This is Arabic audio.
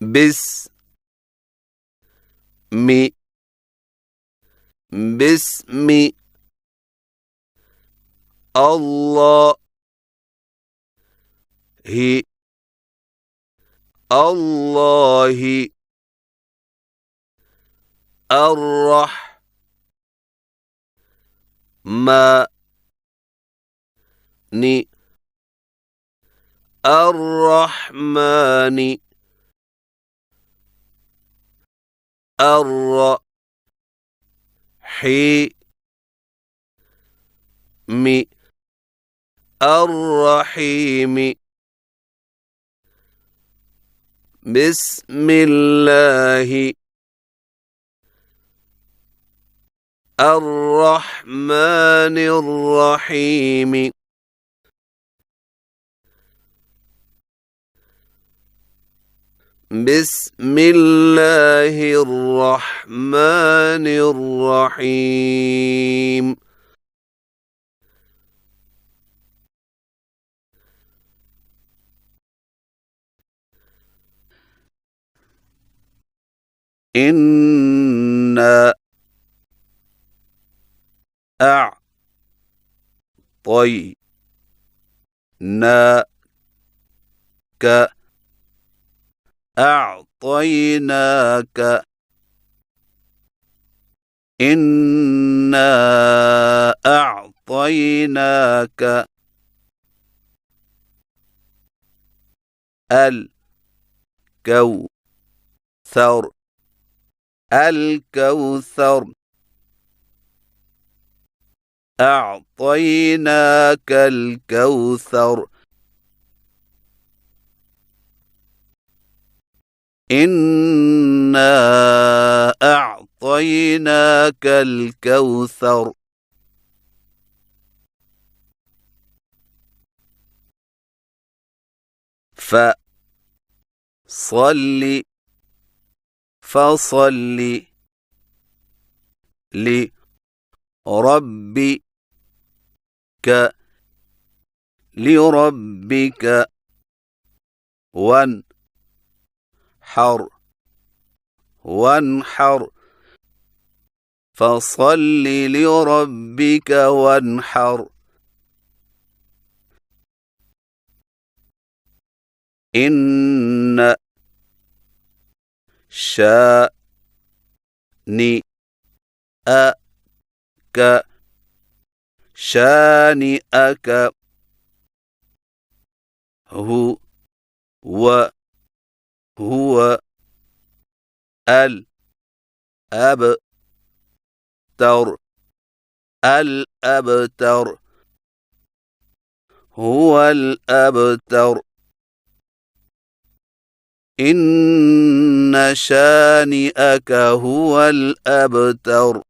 باسم باسم الله الله الرحمن الرحيم بسم الله الرحمن الرحيم بسم الله الرحمن الرحيم إنا أعطيناك أعطيناك إنا أعطيناك الكوثر الكوثر أعطيناك الكوثر إنا أعطيناك الكوثر فصل لربك وانحر فصل لربك وانحر إن شانئك هو الأبتر هو الأبتر إن شانئك هو الأبتر